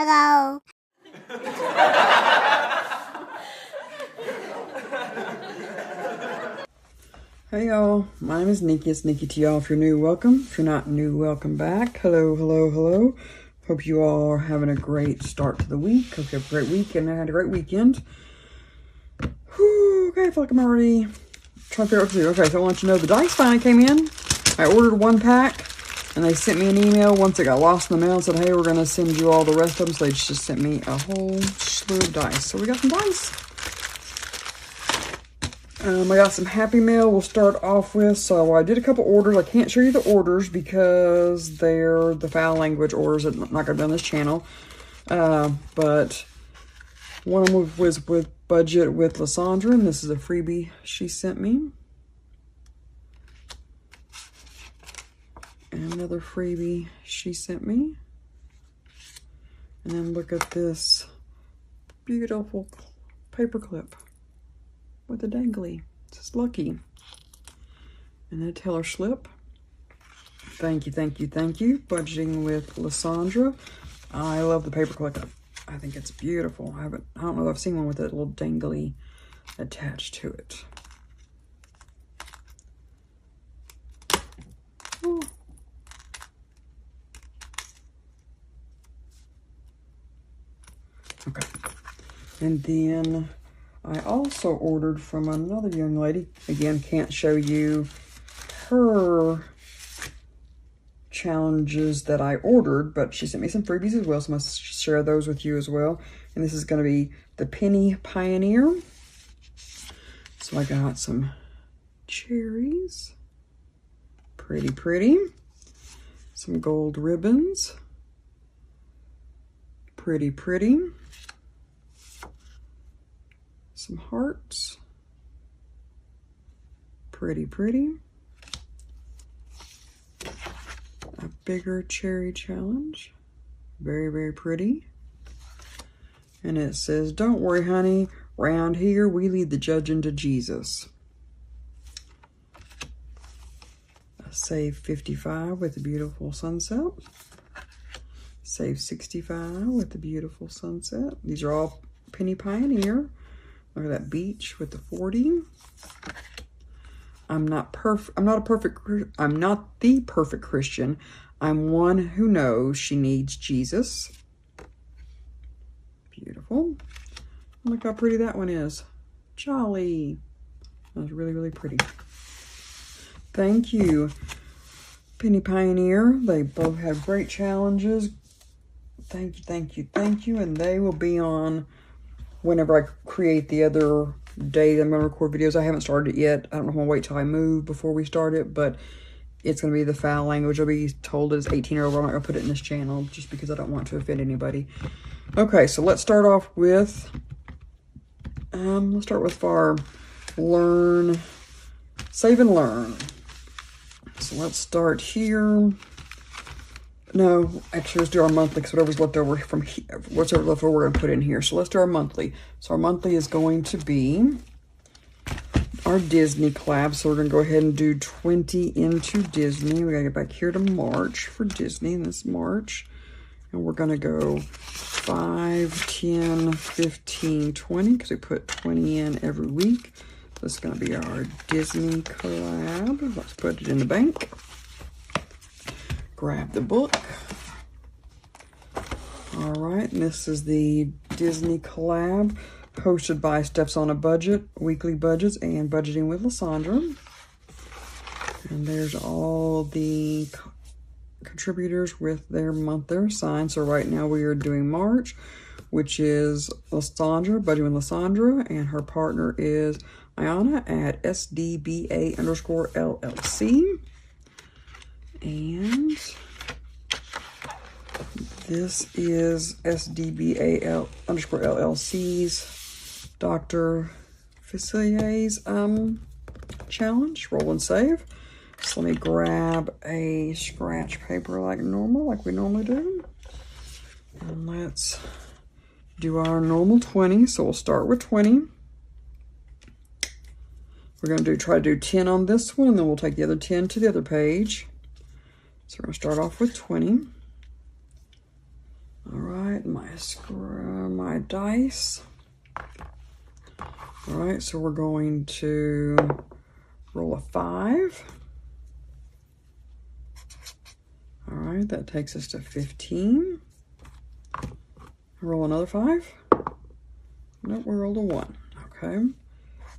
Hello. Hey y'all, my name is Nikki. It's Nikki to y'all. If you're new, welcome. If you're not new, welcome back. Hello, hello, hello. Hope you all are having a great start to the week. Hope you have a great week and I had a great weekend. Whew, okay, I feel like I'm already trying to figure out what to do. Okay, so I want you to know the dice finally came in. I ordered one pack and they sent me an email once it got lost in the mail and said, hey, we're going to send you all the rest of them. So they just sent me a whole slew of dice. So we got some dice. I got some Happy Mail we'll start off with. So I did a couple orders. I can't show you the orders because they're the foul language orders that I'm not going to be on this channel. But one of them was with Budget with Lysandra, and this is a freebie she sent me. And another freebie she sent me. And then look at this beautiful paper clip with a dangly. It's lucky. And then a teller slip. Thank you, thank you, thank you. Budgeting with Lysandra. I love the paper clip. I think it's beautiful. I don't know if I've seen one with that little dangly attached to it. Ooh. Okay. And then I also ordered from another young lady. Again, can't show you her challenges that I ordered, but she sent me some freebies as well, so I'm going to share those with you as well. And this is going to be the Penny Pioneer. So I got some cherries. Pretty, pretty. Some gold ribbons. Pretty, pretty. Some hearts. Pretty, pretty. A bigger cherry challenge. Very, very pretty. And it says, don't worry, honey. Round here, we lead the judging to Jesus. A Save 55 with a beautiful sunset. Save 65 with a beautiful sunset. These are all Penny Pioneer. Look at that beach with the 40. I'm not the perfect Christian. I'm one who knows she needs Jesus. Beautiful. Look how pretty that one is. Jolly. That was really, really pretty. Thank you, Penny Pioneer. They both have great challenges. Thank you, thank you, thank you. And they will be on whenever I create the other day I'm going to record videos. I haven't started it yet. I don't know if I'm going to wait till I move before we start it, but it's going to be the foul language. I'll be told it's 18 or over. I'm not going to put it in this channel just because I don't want to offend anybody. Okay, so let's start off with, let's start with our learn, save and learn. So let's start here. No, actually, let's do our monthly because whatever's left over from here, whatever's left over, we're going to put in here. So let's do our monthly. So our monthly is going to be our Disney collab. So we're going to go ahead and do 20 into Disney. We got to get back here to March for Disney, and this March. And we're going to go 5, 10, 15, 20 because we put 20 in every week. This is going to be our Disney collab. Let's put it in the bank. Grab the book. All right, and this is the Disney collab hosted by Steps on a Budget, Weekly Budgets, and Budgeting with Lysandra. And there's all the contributors with their month they're assigned. So right now we are doing March, which is Lysandra, Budgeting with Lysandra, and her partner is Ayana at SDBA_LLC. And this is SDBA_LLC's Dr. Facilier's challenge. Roll and save. So let me grab a scratch paper like normal, like we normally do. And let's do our normal 20. So we'll start with 20. We're going to try to do 10 on this one, and then we'll take the other 10 to the other page. So we're going to start off with 20. All right, my dice. All right, so we're going to roll a 5. All right, that takes us to 15. Roll another 5. Nope, we rolled a 1. Okay,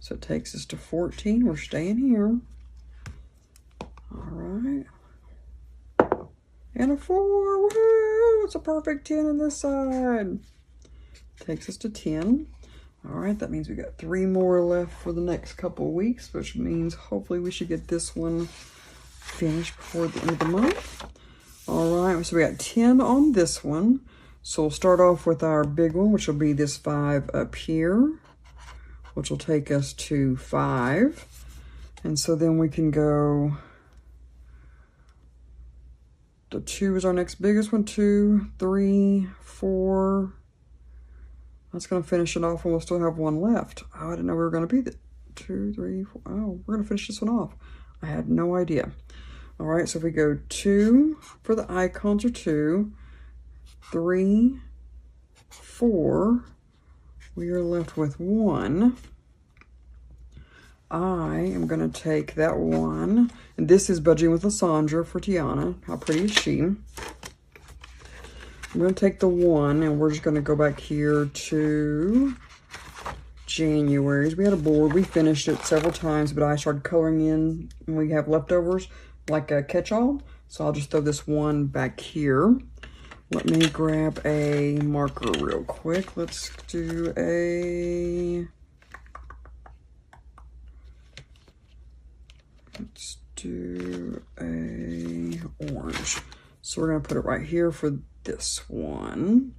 so it takes us to 14. We're staying here. All right. And a 4. Woohoo! It's a perfect 10 on this side. Takes us to 10. All right, that means we got 3 more left for the next couple of weeks, which means hopefully we should get this one finished before the end of the month. All right, so we got 10 on this one. So we'll start off with our big one, which will be this 5 up here, which will take us to 5. And so then we can go, the 2 is our next biggest one. 2, 3, 4. That's going to finish it off, and we'll still have 1 left. Oh, I didn't know we were going to be the 2, 3, 4. Oh, we're going to finish this one off. I had no idea. All right, so if we go 2 for the icons, or 2, 3, 4, we are left with 1. I am going to take that 1, and this is Budgeting with Lysandra for Tiana. How pretty is she? I'm going to take the 1, and we're just going to go back here to January's. We had a board. We finished it several times, but I started coloring in, and we have leftovers like a catch-all. So I'll just throw this 1 back here. Let me grab a marker real quick. Let's do a... Let's do a orange. So we're going to put it right here for this one.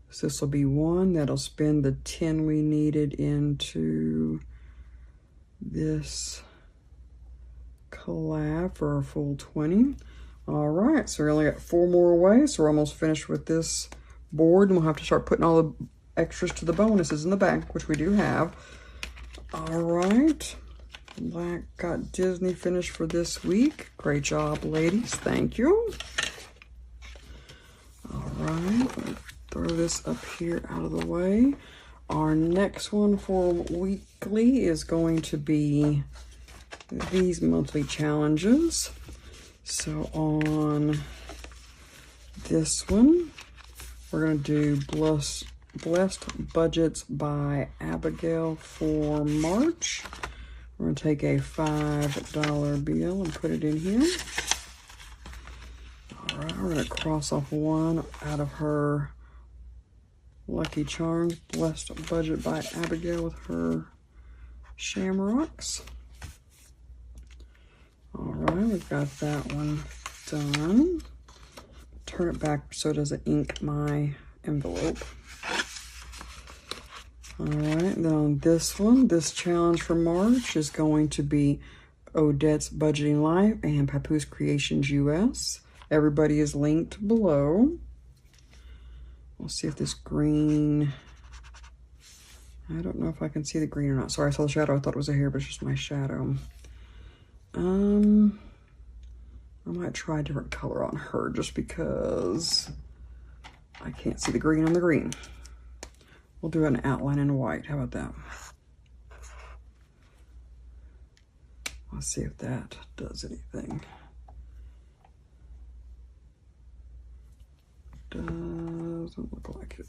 So this will be 1. That'll spend the 10 we needed into this collab for our full 20. All right, so we only got 4 more away, so we're almost finished with this board, and we'll have to start putting all the extras to the bonuses in the back, which we do have. All right, that got Disney finished for this week. Great job, ladies. Thank you. All right, throw this up here out of the way. Our next one for weekly is going to be these monthly challenges. So on this one, we're going to do Blessed Budgets by Abigail for March. We're going to take a $5 bill and put it in here. All right, we're going to cross off 1 out of her Lucky Charms, Blessed Budget by Abigail with her shamrocks. All right, we've got that one done. Turn it back so it doesn't ink my envelope. All right, and then on this one, this challenge for March is going to be Odette's Budgeting Life and Papoose Creations US. Everybody is linked below. We'll see if this green, I don't know if I can see the green or not. Sorry, I saw the shadow. I thought it was a hair, but it's just my shadow. I might try a different color on her just because I can't see the green on the green. We'll do an outline in white. How about that? Let's see if that does anything. Doesn't look like it.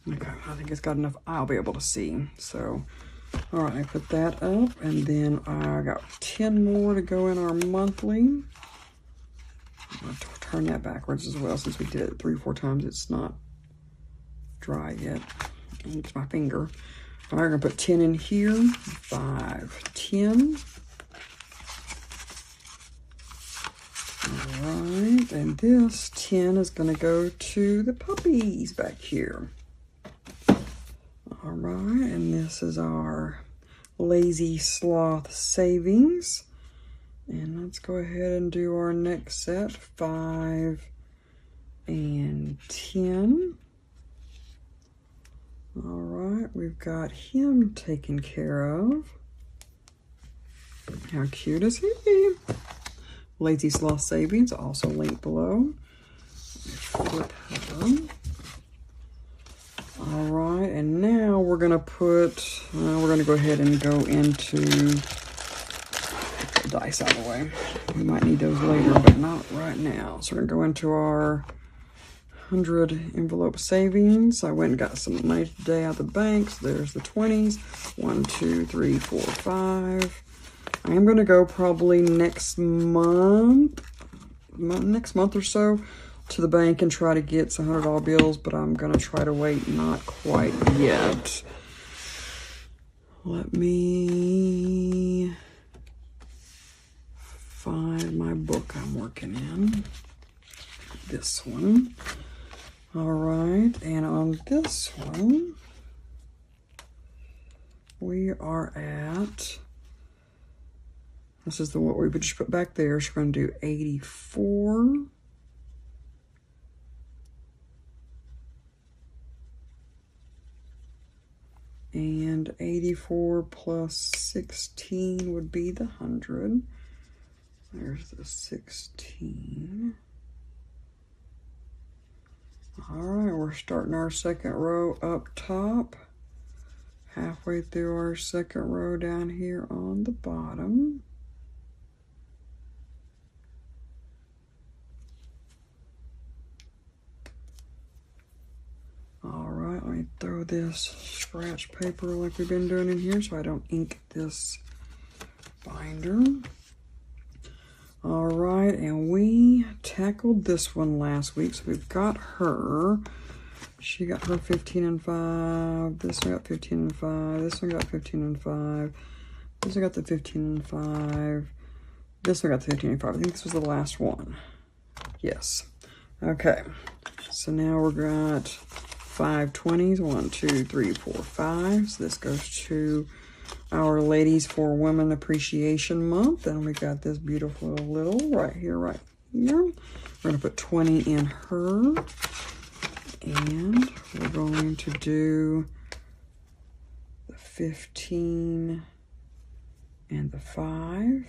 Okay, I think it's got enough I'll be able to see. So, all right, I put that up, and then I got 10 more to go in our monthly. I'm going to turn that backwards as well, since we did it 3 or 4 times. It's not dry yet. It's my finger. All right, we're going to put 10 in here. 5, 10. All right, and this 10 is going to go to the puppies back here. All right, and this is our Lazy Sloth savings. And let's go ahead and do our next set, 5 and 10. All right, we've got him taken care of. How cute is he? Lazy Sloth Savings, also linked below. Flip her. All right, and now we're gonna put, we're gonna go ahead and go into the dice out of the way. We might need those later, but not right now. So we're gonna go into our 100 envelope savings. I went and got some money today out of the bank. So there's the 20s. 1, 2, 3, 4, 5. I am gonna go probably next month or so to the bank and try to get some $100 bills, but I'm gonna try to wait, not quite yet. Let me find my book I'm working in. This one. All right, and on this one, we are at, this is what we would just put back there. So we're gonna do 84. And 84 plus 16 would be the 100. There's the 16. All right, we're starting our second row up top. Halfway through our second row down here on the bottom. All right, let me throw this scratch paper like we've been doing in here so I don't ink this binder. All right, and we tackled this one last week, so we've got her. She got her 15 and 5. This one got 15 and 5. This one got 15 and 5. This one got the 15 and 5. This one got the 15 and 5. I think this was the last one. Yes. Okay. So now we're got 5 20s. 1, 2, 3, 4, 5. So this goes to our Ladies for Women Appreciation Month. And we got this beautiful little right here. We're going to put 20 in her. And we're going to do the 15 and the 5.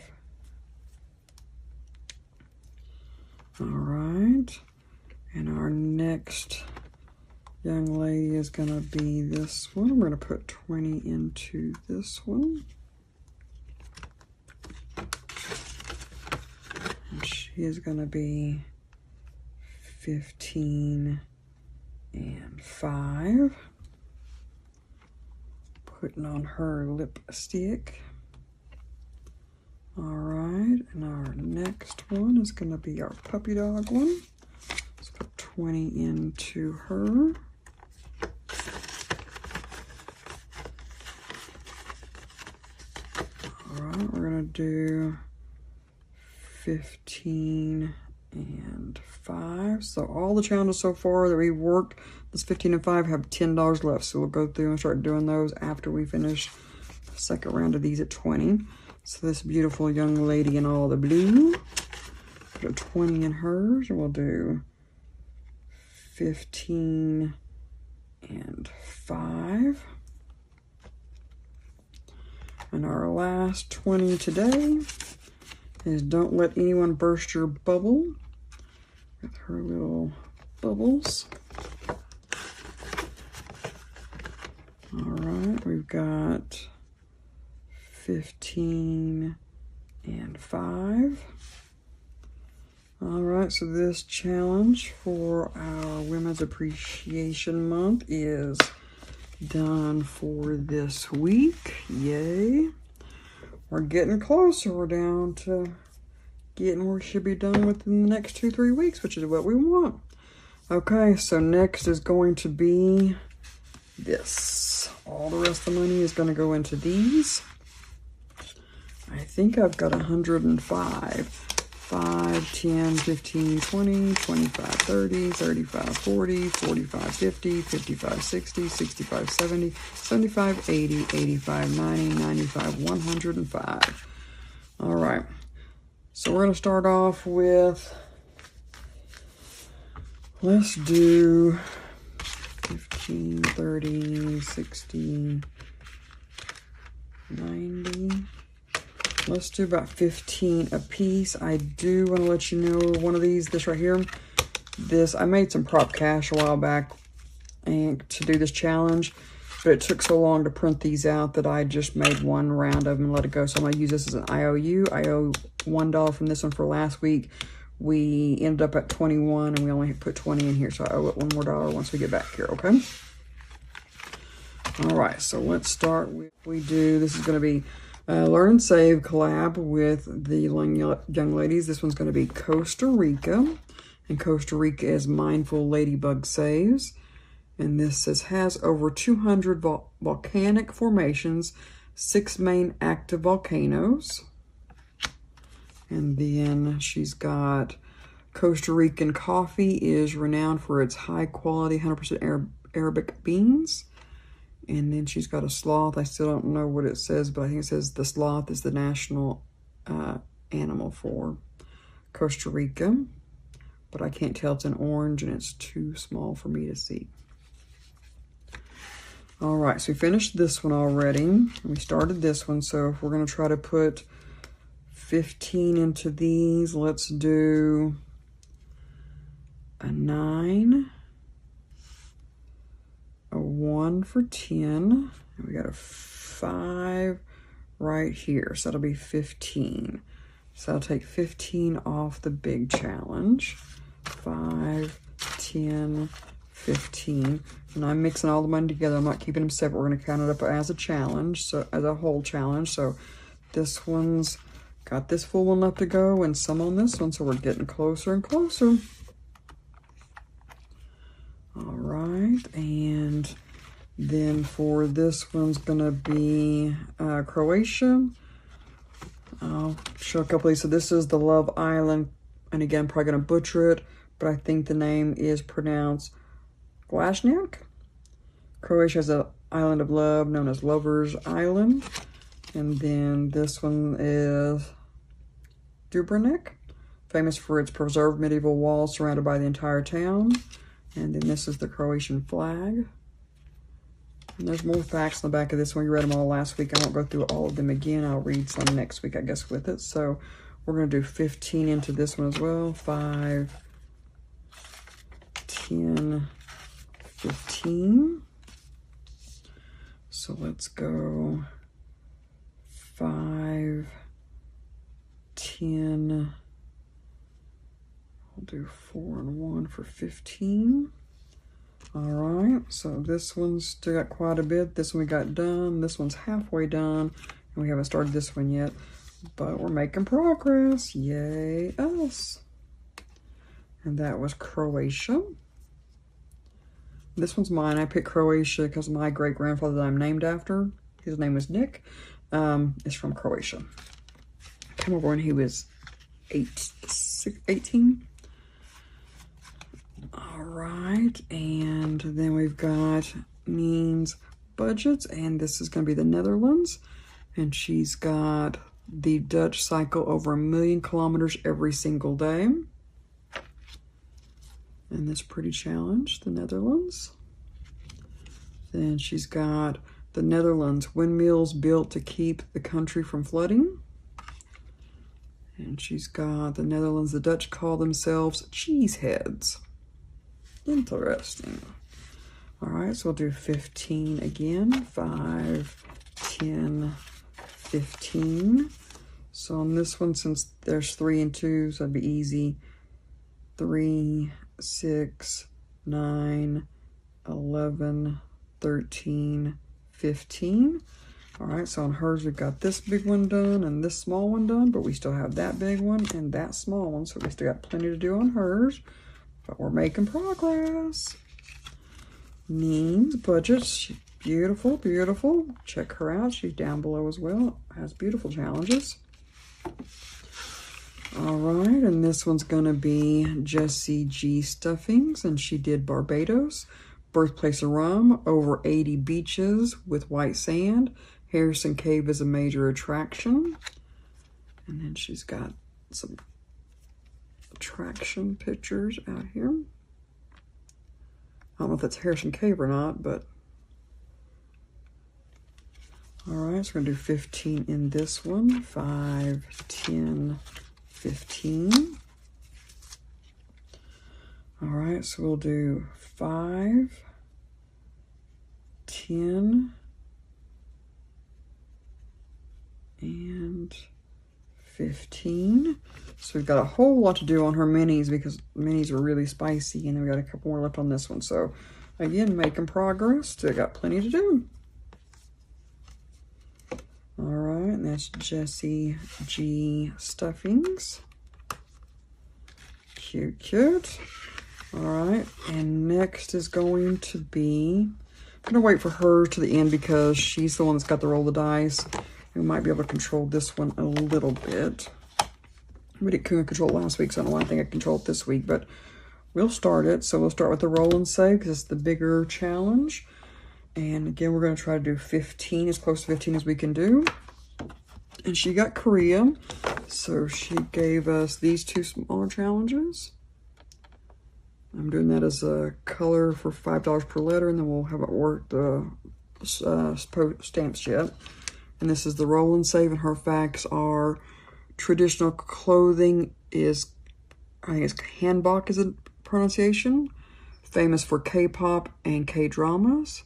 All right. And our next young lady is going to be this one. We're going to put 20 into this one. And she is going to be 15 and 5. Putting on her lipstick. All right, and our next one is going to be our puppy dog one. Let's put 20 into her. All right, we're going to do 15 and 5. So all the challenges so far that we've worked, this 15 and 5 have $10 left. So we'll go through and start doing those after we finish the second round of these at 20. So this beautiful young lady in all the blue, put a 20 in hers, and we'll do 15 and 5. And our last 20 today is Don't Let Anyone Burst Your Bubble, with her little bubbles. All right, we've got 15 and 5. All right, so this challenge for our Women's Appreciation Month is done for this week. Yay. We're getting closer. We're down to getting where we should be done within the next 2-3 weeks, which is what we want. Okay, so next is going to be this. All the rest of the money is going to go into these. I think I've got 105. 5, 10, 15, 20, 25, 30, 35, 40, 45, 50, 55, 60, 65, 70, 75, 80, 85, 90, 95, 105. All right. So we're going to start off with, let's do 15. 15, 30, 60, 90. Let's do about 15 a piece. I do want to let you know one of these, this right here. This, I made some prop cash a while back and to do this challenge, but it took so long to print these out that I just made one round of them and let it go. So I'm going to use this as an IOU. I owe $1 from this one for last week. We ended up at 21 and we only put 20 in here. So I owe it $1 more once we get back here, okay? All right, so let's start with, this is going to be Learn and Save collab with the young ladies. This one's going to be Costa Rica. And Costa Rica is Mindful Ladybug Saves. And this says, has over 200 volcanic formations, 6 main active volcanoes. And then she's got Costa Rican coffee is renowned for its high quality 100% Arabic beans. And then she's got a sloth. I still don't know what it says, but I think it says the sloth is the national animal for Costa Rica. But I can't tell, it's an orange and it's too small for me to see. All right, so we finished this one already. We started this one, so if we're gonna try to put 15 into these, let's do a 9, a 1 for 10, and we got a 5 right here, so that'll be 15. So I'll take 15 off the big challenge. 5, 10, 15. And I'm mixing all the money together. I'm not keeping them separate. We're going to count it up as a challenge, so as a whole challenge. So this one's got this full one left to go and some on this one, so we're getting closer and closer. All right, and then for this one's going to be Croatia. I'll show a couple of these. So this is the Love Island, and again, I'm probably going to butcher it, but I think the name is pronounced Glašnjak. Croatia has an island of love known as Lover's Island. And then this one is Dubrovnik, famous for its preserved medieval walls surrounded by the entire town. And then this is the Croatian flag. And there's more facts on the back of this one. You read them all last week. I won't go through all of them again. I'll read some next week, I guess, with it. So we're going to do 15 into this one as well. 5, 10, 15. So let's go 5, 10. I'll do 4 and 1 for 15. All right, so this one's still got quite a bit. This one we got done. This one's halfway done, and we haven't started this one yet, but we're making progress. Yay us. And that was Croatia. This one's mine. I picked Croatia because my great-grandfather that I'm named after, his name was Nick, is from Croatia. Came over when he was 18. All right, and then we've got Neen's budgets, and this is going to be the Netherlands, and she's got the Dutch cycle over 1 million kilometers every single day. And this pretty challenge, the Netherlands. Then she's got the Netherlands, windmills built to keep the country from flooding. And she's got the Netherlands, the Dutch call themselves cheeseheads. Interesting. All right, so we'll do 15 again. 5, 10, 15. So on this one, since there's 3 and 2, so it'd be easy. 3, 6, 9, 11, 13, 15. All right, so on hers, we've got this big one done and this small one done, but we still have that big one and that small one, so we still got plenty to do on hers, but we're making progress. Neen's budgets, beautiful, beautiful. Check her out. She's down below as well. Has beautiful challenges. All right, and this one's going to be Jessie G Stuffings, and she did Barbados, birthplace of rum, over 80 beaches with white sand. Harrison Cave is a major attraction. And then she's got some attraction pictures out here. I don't know if that's Harrison Cave or not, but all right, so we're gonna do 15 in this one. 5, 10, 15. All right, so we'll do 5, 10, and 15. So we've got a whole lot to do on her minis because minis were really spicy, and then we got a couple more left on this one. So again, making progress. Still got plenty to do. All right, and that's Jessie G Stuffings. Cute, cute. All right, and next is going to be, I'm gonna wait for her to the end because she's the one that's got to roll the dice. We might be able to control this one a little bit. We couldn't control it last week, so I don't think I control it this week, but we'll start it. So we'll start with the roll and save because it's the bigger challenge. And again, we're gonna try to do 15, as close to 15 as we can do. And she got Korea, so she gave us these 2 smaller challenges. I'm doing that as a color for $5 per letter, and then we'll have it work the stamps yet. And this is the roll and save, and her facts are traditional clothing is, I think it's Hanbok is a pronunciation, famous for K-pop and K-dramas.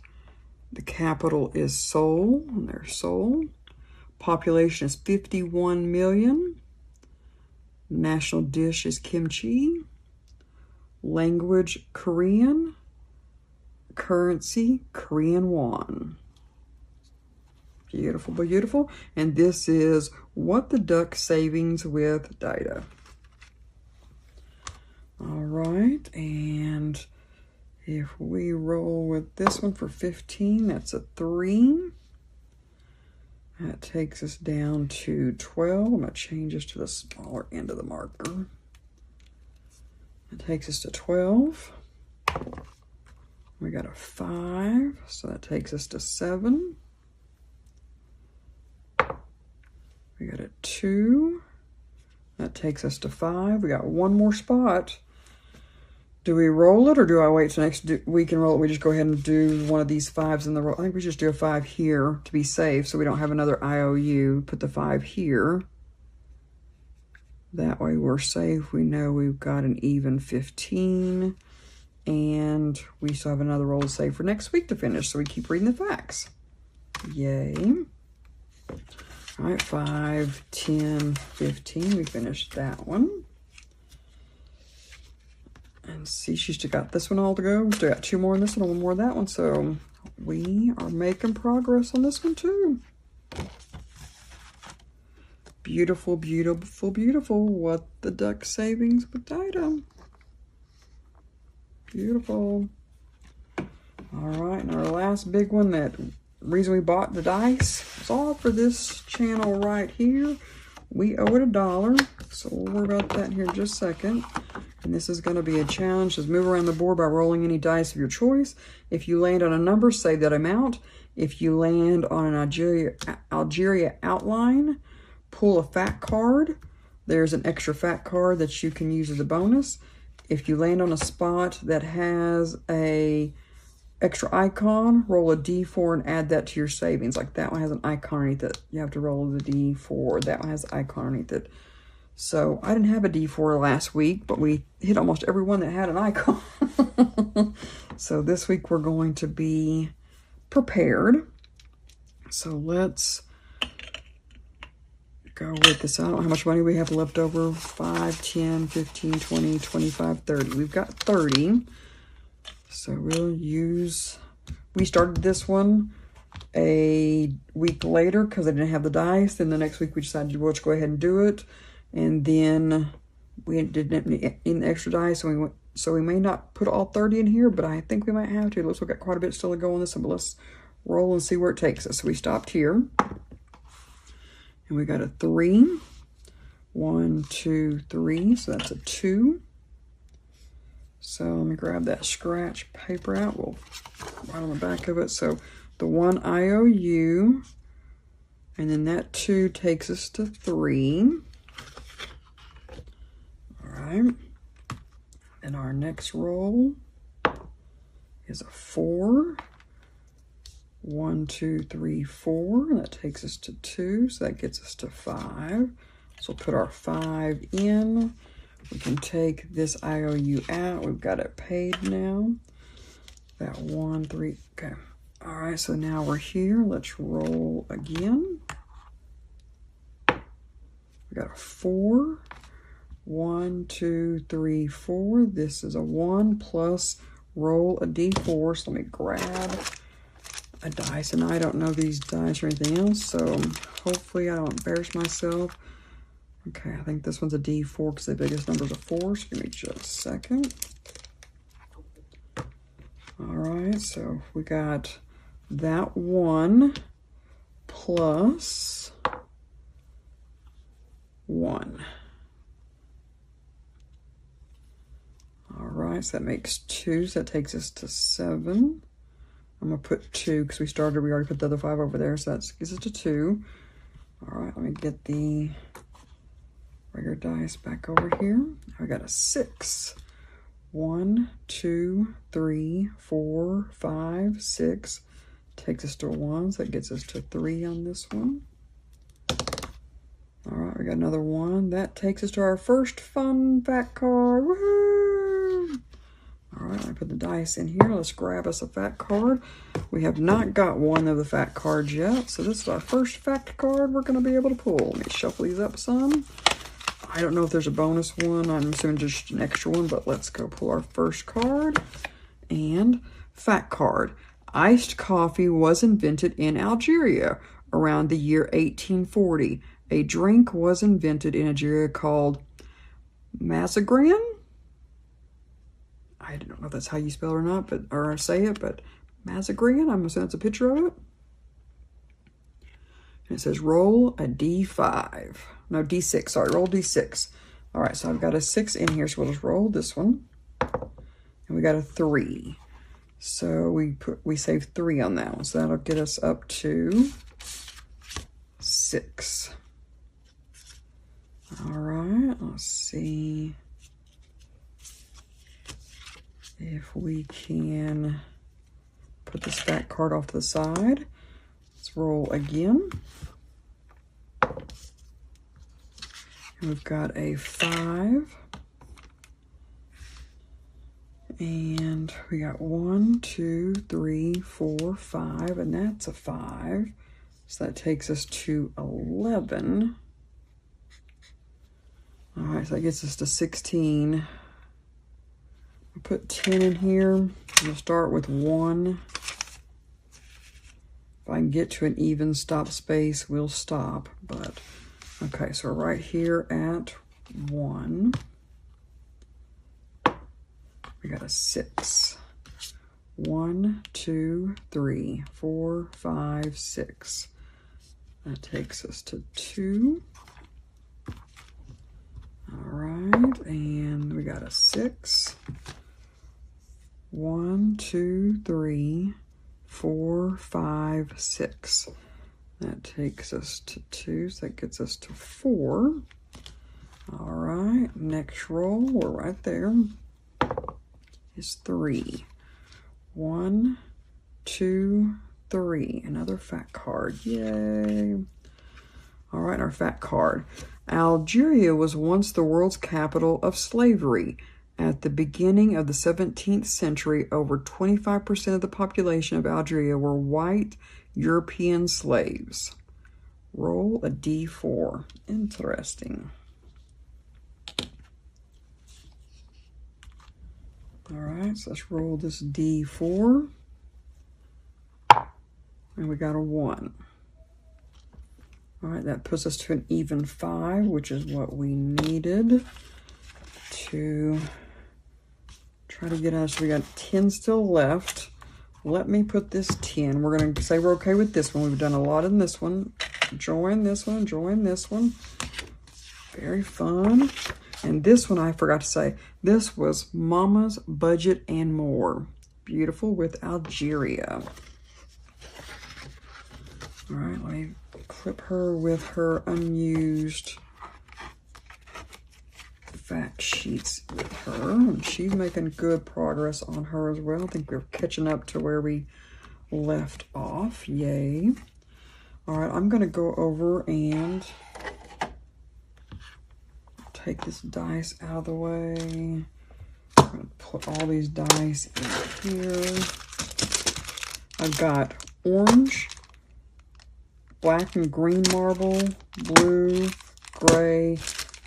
The capital is Seoul, and there's Seoul. Population is 51 million. National dish is kimchi. Language, Korean. Currency, Korean won. Beautiful, beautiful. And this is What the Duck Savings with Dida. All right, and if we roll with this one for 15, that's a 3. That takes us down to 12. I'm going to change this to the smaller end of the marker. That takes us to 12. We got a 5, so that takes us to 7. We got a 2. That takes us to 5. We got one more spot. Do we roll it or do I wait till next week and roll it? We just go ahead and do one of these 5s in the roll. I think we just do a 5 here to be safe so we don't have another IOU. Put the 5 here. That way we're safe. We know we've got an even 15. And we still have another roll to save for next week to finish. So we keep reading the facts. Yay. All right, 5, 10, 15. We finished that one. And see, she's still got this one all to go. We still got 2 more in this one and 1 more in that one. So we are making progress on this one too. Beautiful, beautiful, beautiful. What the Duck Savings with Dida. Beautiful. All right, and our last big one, that reason we bought the dice, it's all for this channel right here. We owe it $1, so we'll worry about that here in just a second. And this is going to be a challenge. Just move around the board by rolling any dice of your choice. If you land on a number, save that amount. If you land on an Algeria outline, pull a fact card. There's an extra fact card that you can use as a bonus. If you land on a spot that has a extra icon, roll a D4 and add that to your savings. Like that one has an icon underneath it. You have to roll the D4. That one has an icon underneath it. So I didn't have a D4 last week, but we hit almost every one that had an icon. So this week we're going to be prepared. So let's go with this. I don't know how much money we have left over. 5, 10, 15, 20, 25, 30. We've got 30. So we'll use, we started this one a week later because I didn't have the dice. Then the next week we decided, well, let's go ahead and do it. And then we didn't need the extra dice, so we may not put all 30 in here, but I think we might have to. Looks like we've got quite a bit still to go on this one, but let's roll and see where it takes us. So we stopped here. And we got a 3. 1, 2, 3. So that's a 2. So let me grab that scratch paper out. We'll write on the back of it. So the 1 IOU. And then that 2 takes us to 3. All right. And our next roll is a 4. 1, 2, 3, 4. That takes us to 2, so that gets us to 5. So we'll put our 5 in. We can take this IOU out. We've got it paid now. That 1, 3, okay. All right, so now we're here. Let's roll again. We got a 4. 1, 2, 3, 4. This is a 1 plus roll a d4. So let me grab a dice, and I don't know these dice or anything else, so hopefully I don't embarrass myself. Okay, I think this one's a d4 because the biggest number is a 4, so give me just a second. All right, so we got that 1 plus 1. All right, so that makes 2, so that takes us to 7. I'm gonna put 2 because we already put the other 5 over there, so that gets us to 2. All right, let me get the regular dice back over here. I got a 6. 1, 2, 3, 4, 5, 6. Takes us to 1, so that gets us to 3 on this one. All right, we got another 1. That takes us to our first fun fat card. Woohoo! All right, I put the dice in here. Let's grab us a fat card. We have not got one of the fat cards yet, so this is our first fat card we're going to be able to pull. Let me shuffle these up some. I don't know if there's a bonus one. I'm assuming just an extra one, but let's go pull our first card. And fat card. Iced coffee was invented in Algeria around the year 1840. A drink was invented in Algeria called Mazagran. I don't know if that's how you spell it or not, or say it, but Mazagran. I'm assuming that's a picture of it. And it says roll a d5. No, d6. Sorry, roll d6. All right, so I've got a 6 in here, so we'll just roll this one. And we got a 3. So we saved 3 on that one. So that'll get us up to 6. All right, let's see if we can put this fat card off to the side. Let's roll again. And we've got a 5. And we got 1, 2, 3, 4, 5, and that's a 5. So that takes us to 11. All right, so that gets us to 16. We'll put 10 in here. We'll start with 1. If I can get to an even stop space, we'll stop. But okay, so we're right here at 1. We got a 6. 1, 2, 3, 4, 5, 6. That takes us to 2. All right, and we got a 6. 1, 2, 3, 4, 5, 6. That takes us to 2, so that gets us to 4. All right, next roll, we're right there. Is 3. 1, 2, 3. Another fat card. Yay. All right, our fat card. Algeria was once the world's capital of slavery. At the beginning of the 17th century, over 25% of the population of Algeria were white European slaves. Roll a d4. Interesting. All right, so let's roll this d4. And we got a 1. All right, that puts us to an even 5, which is what we needed to try to get us. We got 10 still left. Let me put this 10. We're going to say we're okay with this one. We've done a lot in this one. Join this one, join this one. Very fun. And this one I forgot to say. This was Mama's Budget and More. Beautiful with Algeria. All right, let me clip her with her unused fact sheets with her. And she's making good progress on her as well. I think we're catching up to where we left off. Yay. All right, I'm going to go over and take this dice out of the way. I'm going to put all these dice in here. I've got orange, black and green marble, blue, gray,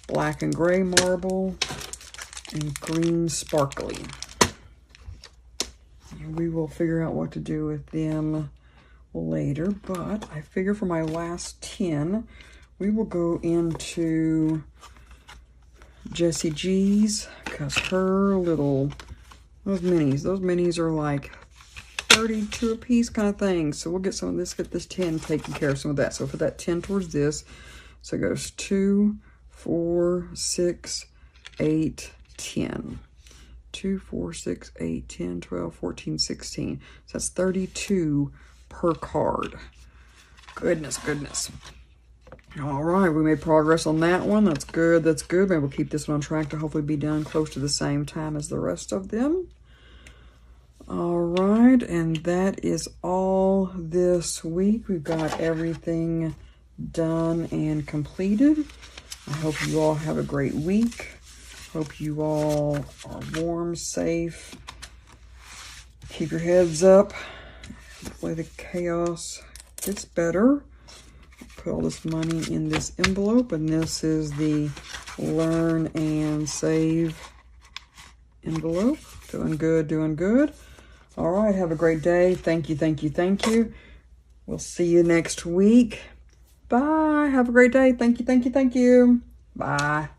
black and gray marble, and green sparkly. And we will figure out what to do with them later, but I figure for my last 10, we will go into Jessie G's, because her little, those minis are like 32 a piece kind of thing. So we'll get some of this, get this 10 taking care of some of that. So for that 10 towards this, so it goes 2, 4, 6, 8, 10. 2, 4, 6, 8, 10, 12, 14, 16. So that's 32 per card. Goodness, goodness. All right, we made progress on that one. That's good, that's good. Maybe we'll keep this one on track to hopefully be done close to the same time as the rest of them. All right, and that is all this week. We've got everything done and completed. I hope you all have a great week. Hope you all are warm, safe. Keep your heads up. Hopefully the chaos gets better. Put all this money in this envelope, and this is the Learn and Save envelope. Doing good, doing good. All right, have a great day. Thank you, thank you, thank you. We'll see you next week. Bye. Have a great day. Thank you, thank you, thank you. Bye.